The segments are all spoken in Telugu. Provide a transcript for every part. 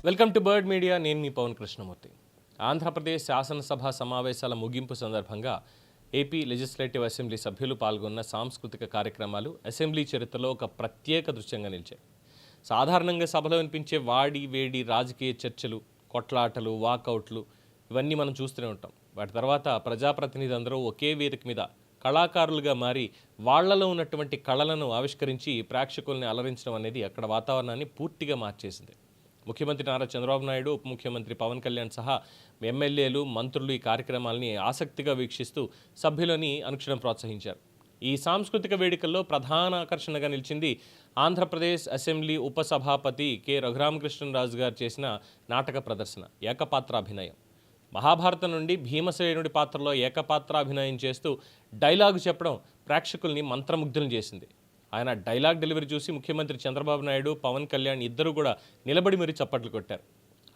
Welcome to bird media. నేను మీ పవన్ కృష్ణమూర్తి. ఆంధ్రప్రదేశ్ శాసనసభ సమావేశాల ముగింపు సందర్భంగా ఏపీ లెజిస్లేటివ్ అసెంబ్లీ సభ్యులు పాల్గొన్న సాంస్కృతిక కార్యక్రమాలు అసెంబ్లీ చరిత్రలో ఒక ప్రత్యేక దృశ్యంగా నిలిచాయి. సాధారణంగా సభలో వినిపించే వాడి వేడి రాజకీయ చర్చలు, కొట్లాటలు, వాకౌట్లు ఇవన్నీ మనం చూస్తూనే ఉంటాం. వాటి తర్వాత ప్రజాప్రతినిధులు అందరూ ఒకే వేదిక మీద కళాకారులుగా మారి వాళ్లలో ఉన్నటువంటి కళలను ఆవిష్కరించి ప్రేక్షకుల్ని అలరించడం అనేది అక్కడ వాతావరణాన్ని పూర్తిగా మార్చేసింది. ముఖ్యమంత్రి నారా చంద్రబాబు నాయుడు, ఉప ముఖ్యమంత్రి పవన్ కళ్యాణ్ సహా ఎమ్మెల్యేలు, మంత్రులు ఈ కార్యక్రమాలని ఆసక్తిగా వీక్షిస్తూ సభ్యులని అనుక్షణం ప్రోత్సహించారు. ఈ సాంస్కృతిక వేడుకల్లో ప్రధాన ఆకర్షణగా నిలిచింది ఆంధ్రప్రదేశ్ అసెంబ్లీ ఉపసభాపతి కె రఘురామకృష్ణరాజు గారు చేసిన నాటక ప్రదర్శన, ఏకపాత్రాభినయం. మహాభారతం నుండి భీమసేనుడి పాత్రలో ఏకపాత్రాభినయం చేస్తూ డైలాగు చెప్పడం ప్రేక్షకుల్ని మంత్రముగ్ధులను చేసింది. ఆయన డైలాగ్ డెలివరీ చూసి ముఖ్యమంత్రి చంద్రబాబు నాయుడు, పవన్ కళ్యాణ్ ఇద్దరు కూడా నిలబడి మరీ చప్పట్లు కొట్టారు.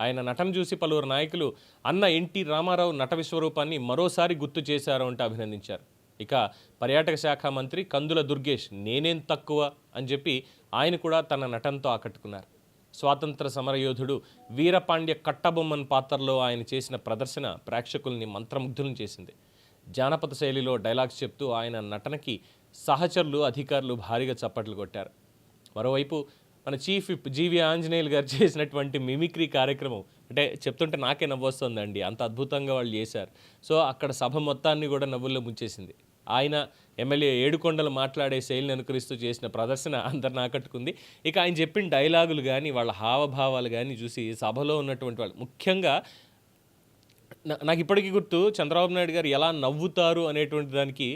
ఆయన నటన చూసి పలువురు నాయకులు అన్న ఎన్టీ రామారావు నట విశ్వరూపాన్ని మరోసారి గుర్తు చేశారు అంటూ అభినందించారు. ఇక పర్యాటక శాఖ మంత్రి కందుల దుర్గేష్ నేనేం తక్కువ అని చెప్పి ఆయన కూడా తన నటనతో ఆకట్టుకున్నారు. స్వాతంత్ర సమరయోధుడు వీరపాండ్య కట్టబొమ్మన్ పాత్రలో ఆయన చేసిన ప్రదర్శన ప్రేక్షకుల్ని మంత్రముగ్ధులను చేసింది. జానపద శైలిలో డైలాగ్స్ చెప్తూ ఆయన నటనకి సహచరులు, అధికారులు భారీగా చప్పట్లు కొట్టారు. మరోవైపు మన చీఫ్ విప్ జీవి ఆంజనేయులు గారు చేసినటువంటి మిమిక్రీ కార్యక్రమం అంటే చెప్తుంటే నాకే నవ్వొస్తుందండి, అంత అద్భుతంగా వాళ్ళు చేశారు. సో అక్కడ సభ మొత్తాన్ని కూడా నవ్వుల్లో ముంచేసింది. ఆయన ఎమ్మెల్యే ఏడుకొండలు మాట్లాడే శైలిని అనుకరిస్తూ చేసిన ప్రదర్శన అందరిని ఆకట్టుకుంది. ఇక ఆయన చెప్పిన డైలాగులు కానీ, వాళ్ళ హావభావాలు కానీ చూసి సభలో ఉన్నటువంటి వాళ్ళు, ముఖ్యంగా నాకు ఇప్పటికీ గుర్తు చంద్రబాబు నాయుడు గారు ఎలా నవ్వుతారు అనేటువంటి దానికి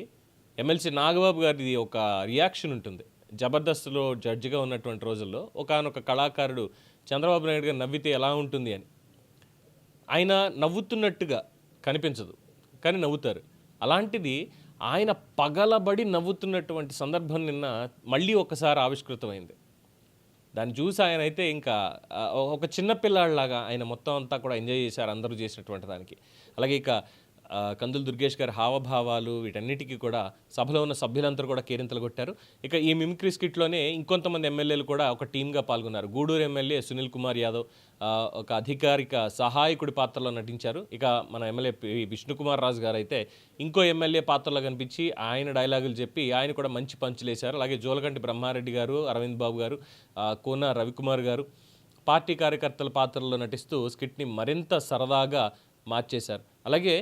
ఎమ్మెల్సీ నాగబాబు గారిది ఒక రియాక్షన్ ఉంటుంది. జబర్దస్త్లో జడ్జిగా ఉన్నటువంటి రోజుల్లో ఒకానొక కళాకారుడు చంద్రబాబు నాయుడు గారు నవ్వితే ఎలా ఉంటుంది అని, ఆయన నవ్వుతున్నట్టుగా కనిపించదు కానీ నవ్వుతారు. అలాంటిది ఆయన పగలబడి నవ్వుతున్నటువంటి సందర్భం నిన్న మళ్ళీ ఒకసారి ఆవిష్కృతమైంది. దాన్ని చూసి ఆయన అయితే ఇంకా ఒక చిన్న పిల్లాడిలాగా ఆయన మొత్తం అంతా కూడా ఎంజాయ్ చేశారు అందరూ చేసినటువంటి దానికి. అలాగే ఇక కందుల దుర్గేష్ గారి హావభావాలు వీటన్నిటికీ కూడా సభలో ఉన్న సభ్యులందరూ కూడా కేరింతలు కొట్టారు. ఇక ఈ మిమిక్రీ స్కిట్లోనే ఇంకొంతమంది ఎమ్మెల్యేలు కూడా ఒక టీమ్గా పాల్గొన్నారు. గూడూరు ఎమ్మెల్యే సునీల్ కుమార్ యాదవ్ ఒక అధికారిక సహాయకుడి పాత్రలో నటించారు. ఇక మన ఎమ్మెల్యే విష్ణుకుమార్ రాజు గారు అయితే ఇంకో ఎమ్మెల్యే పాత్రలో కనిపించి ఆయన డైలాగులు చెప్పి ఆయన కూడా మంచి పంచులేశారు. అలాగే జోలకంటి బ్రహ్మారెడ్డి గారు, అరవింద్ బాబు గారు, కోన రవికుమార్ గారు పార్టీ కార్యకర్తల పాత్రలో నటిస్తూ స్కిట్ని మరింత సరదాగా మార్చేశారు. అలాగే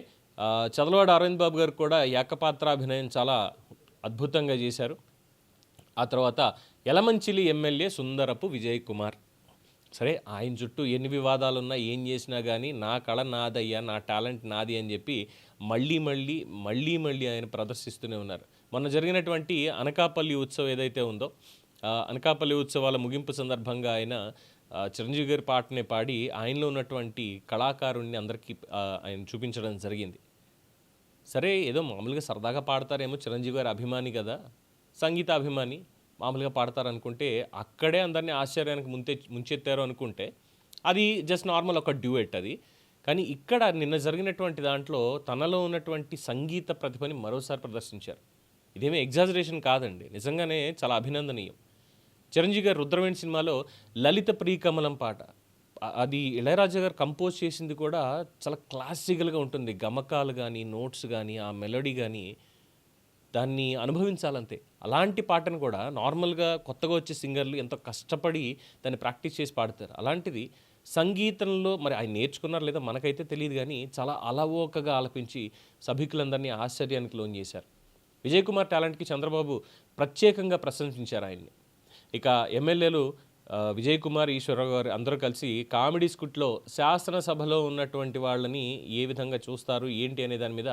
చదలవాడ అరవింద్ బాబు గారు కూడా ఏకపాత్రాభినయం చాలా అద్భుతంగా చేశారు. ఆ తర్వాత యలమంచిలి ఎమ్మెల్యే సుందరపు విజయ్ కుమార్, సరే ఆయన చుట్టూ ఎన్ని వివాదాలున్నా ఏం చేసినా కానీ నా కళ నాదయ్యా, నా టాలెంట్ నాది అని చెప్పి మళ్ళీ ఆయన ప్రదర్శిస్తూనే ఉన్నారు. మొన్న జరిగినటువంటి అనకాపల్లి ఉత్సవం ఏదైతే ఉందో, అనకాపల్లి ఉత్సవాల ముగింపు సందర్భంగా ఆయన చిరంజీవి గారి పాటనే పాడి ఆయనలో ఉన్నటువంటి కళాకారుణ్ణి అందరికీ ఆయన చూపించడం జరిగింది. సరే ఏదో మామూలుగా సరదాగా పాడతారేమో, చిరంజీవి గారి అభిమాని కదా, సంగీత అభిమాని, మామూలుగా పాడతారనుకుంటే అక్కడే అందరినీ ఆశ్చర్యానికి ముంచెత్తారు అనుకుంటే అది జస్ట్ నార్మల్ ఒక డ్యూయెట్ అది. కానీ ఇక్కడ నిన్న జరిగినటువంటి దాంట్లో తనలో ఉన్నటువంటి సంగీత ప్రతిభని మరోసారి ప్రదర్శించారు. ఇదేమీ ఎగ్జాజరేషన్ కాదండి, నిజంగానే చాలా అభినందనీయం. చిరంజీవి గారు రుద్రవేణి సినిమాలో లలిత ప్రీకమలం పాట, అది ఇళయరాజా గారు కంపోజ్ చేసింది కూడా చాలా క్లాసికల్గా ఉంటుంది. గమకాలు కానీ, నోట్స్ కానీ, ఆ మెలోడీ కానీ దాన్ని అనుభవించాలంతే. అలాంటి పాటను కూడా నార్మల్గా కొత్తగా వచ్చే సింగర్లు ఎంతో కష్టపడి దాన్ని ప్రాక్టీస్ చేసి పాడతారు. అలాంటిది సంగీతంలో మరి ఆయన నేర్చుకున్నారు లేదా మనకైతే తెలియదు కానీ చాలా అలవోకగా ఆలపించి సభికులందరినీ ఆశ్చర్యానికి లోన్ చేశారు. విజయ్ కుమార్ టాలెంట్కి చంద్రబాబు ప్రత్యేకంగా ప్రశంసించారు ఆయన్ని. ఇక ఎమ్మెల్యేలు విజయ్ కుమార్, ఈశ్వరరావు గారు అందరూ కలిసి కామెడీ స్కిట్లో శాసనసభలో ఉన్నటువంటి వాళ్ళని ఏ విధంగా చూస్తారు ఏంటి అనే దాని మీద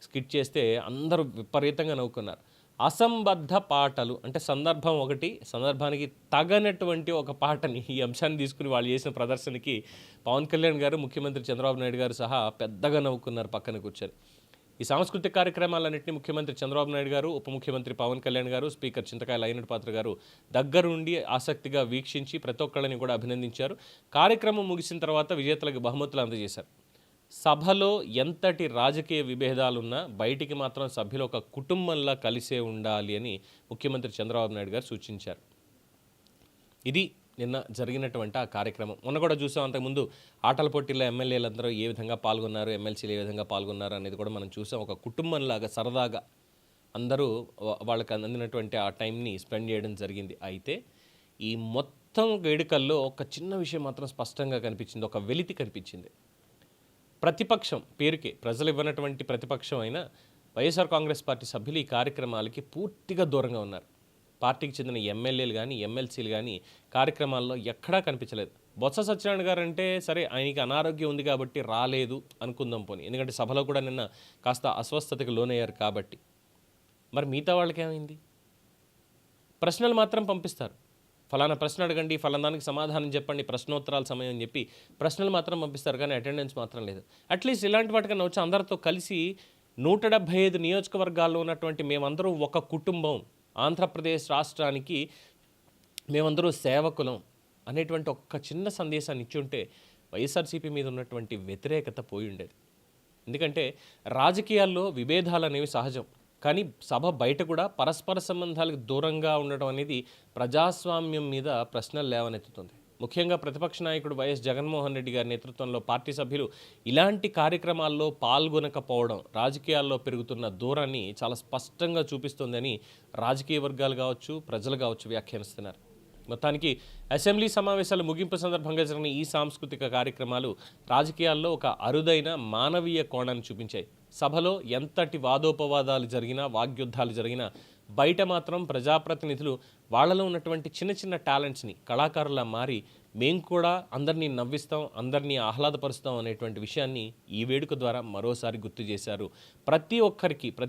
స్కిట్ చేస్తే అందరూ విపరీతంగా నవ్వుకున్నారు. అసంబద్ధ పాటలు అంటే సందర్భం ఒకటి, సందర్భానికి తగనటువంటి ఒక పాటని ఈ అంశాన్ని తీసుకుని వాళ్ళు చేసిన ప్రదర్శనకి పవన్ కళ్యాణ్ గారు, ముఖ్యమంత్రి చంద్రబాబు నాయుడు గారు సహా పెద్దగా నవ్వుకున్నారు పక్కన కూర్చొని. ఈ సాంస్కృతిక కార్యక్రమాలన్నింటినీ ముఖ్యమంత్రి చంద్రబాబు నాయుడు గారు, ఉప ముఖ్యమంత్రి పవన్ కళ్యాణ్ గారు, స్పీకర్ చింతకాయల అయినటి పాత్ర గారు దగ్గరుండి ఆసక్తిగా వీక్షించి ప్రతి ఒక్కళ్ళని కూడా అభినందించారు. కార్యక్రమం ముగిసిన తర్వాత విజేతలకు బహుమతులు అందజేశారు. సభలో ఎంతటి రాజకీయ విభేదాలున్నా బయటికి మాత్రం సభ్యులు ఒక కుటుంబంలా కలిసే ఉండాలి అని ముఖ్యమంత్రి చంద్రబాబు నాయుడు గారు సూచించారు. ఇది నిన్న జరిగినటువంటి ఆ కార్యక్రమం. మొన్న కూడా చూసాం, అంతకుముందు ఆటల పోటీల్లో ఎమ్మెల్యేలందరూ ఏ విధంగా పాల్గొన్నారు, ఎమ్మెల్సీలు ఏ విధంగా పాల్గొన్నారు అనేది కూడా మనం చూసాం. ఒక కుటుంబంలాగా సరదాగా అందరూ వాళ్ళకి అందినటువంటి ఆ టైంని స్పెండ్ చేయడం జరిగింది. అయితే ఈ మొత్తం వేడుకల్లో ఒక చిన్న విషయం మాత్రం స్పష్టంగా కనిపించింది, ఒక వెలితి కనిపించింది. ప్రతిపక్షం పేరుకే, ప్రజలు ఇవ్వనటువంటి ప్రతిపక్షం అయిన వైఎస్ఆర్ కాంగ్రెస్ పార్టీ సభ్యులు ఈ కార్యక్రమాలకి పూర్తిగా దూరంగా ఉన్నారు. పార్టీకి చెందిన ఎమ్మెల్యేలు కానీ ఎమ్మెల్సీలు కానీ కార్యక్రమాల్లో ఎక్కడా కనిపించలేదు. బొత్స సత్యనారాయణ గారు అంటే సరే, ఆయనకి అనారోగ్యం ఉంది కాబట్టి రాలేదు అనుకుందాం పోనీ, ఎందుకంటే సభలో కూడా నిన్న కాస్త అస్వస్థతకు లోనయ్యారు కాబట్టి. మరి మిగతా వాళ్ళకి ఏమైంది? ప్రశ్నలు మాత్రం పంపిస్తారు, ఫలానా ప్రశ్న అడగండి, ఫలానా దానికి సమాధానం చెప్పండి, ప్రశ్నోత్తరాల సమయం అని చెప్పి ప్రశ్నలు మాత్రం పంపిస్తారు, కానీ అటెండెన్స్ మాత్రం లేదు. అట్లీస్ట్ ఇలాంటి వాటికన్నా వచ్చి అందరితో కలిసి 175 నియోజకవర్గాల్లో ఉన్నటువంటి మేమందరూ ఒక కుటుంబం, ఆంధ్రప్రదేశ్ రాష్ట్రానికి మేమందరూ సేవకులం అనేటువంటి ఒక్క చిన్న సందేశాన్ని ఇచ్చి ఉంటే వైఎస్ఆర్సీపీ మీద ఉన్నటువంటి వ్యతిరేకత పోయి ఉండేది. ఎందుకంటే రాజకీయాల్లో విభేదాలు అనేవి సహజం, కానీ సభ బయట కూడా పరస్పర సంబంధాలకు దూరంగా ఉండడం అనేది ప్రజాస్వామ్యం మీద ప్రశ్నలు లేవనెత్తుతుంది. ముఖ్యంగా ప్రతిపక్ష నాయకుడు వైఎస్ జగన్మోహన్ రెడ్డి గారి నేతృత్వంలో పార్టీ సభ్యులు ఇలాంటి కార్యక్రమాల్లో పాల్గొనకపోవడం రాజకీయాల్లో పెరుగుతున్న దూరాన్ని చాలా స్పష్టంగా చూపిస్తుందని రాజకీయ వర్గాలు కావచ్చు, ప్రజలు కావచ్చు వ్యాఖ్యానిస్తున్నారు. మొత్తానికి అసెంబ్లీ సమావేశాల ముగింపు సందర్భంగా జరిగిన ఈ సాంస్కృతిక కార్యక్రమాలు రాజకీయాల్లో ఒక అరుదైన మానవీయ కోణాన్ని చూపించాయి. సభలో ఎంతటి వాదోపవాదాలు జరిగినా, వాగ్యుద్ధాలు జరిగినా బయట మాత్రం ప్రజాప్రతినిధులు వాళ్ళలో ఉన్నటువంటి చిన్న చిన్న టాలెంట్స్ని కళాకారులా మారి మేము కూడా అందరినీ నవ్విస్తాం, అందరినీ ఆహ్లాదపరుస్తాం అనేటువంటి విషయాన్ని ఈ వేడుక ద్వారా మరోసారి గుర్తు చేశారు. ప్రతి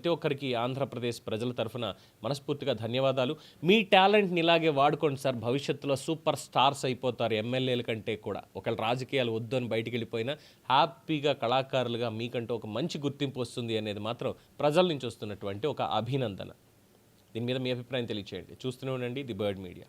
ఒక్కరికి ఆంధ్రప్రదేశ్ ప్రజల తరఫున మనస్ఫూర్తిగా ధన్యవాదాలు. మీ టాలెంట్ని ఇలాగే వాడుకోండి సార్, భవిష్యత్తులో సూపర్ స్టార్స్ అయిపోతారు. ఎమ్మెల్యేల కంటే కూడా ఒకవేళ రాజకీయాలు వద్దు అని బయటికి వెళ్ళిపోయినా హ్యాపీగా కళాకారులుగా మీకంటూ ఒక మంచి గుర్తింపు వస్తుంది అనేది మాత్రం ప్రజల నుంచి వస్తున్నటువంటి ఒక అభినందన. దీని మీద మీ అభిప్రాయం తెలియచేయండి. చూస్తూనే ఉండండి ది బర్డ్ మీడియా.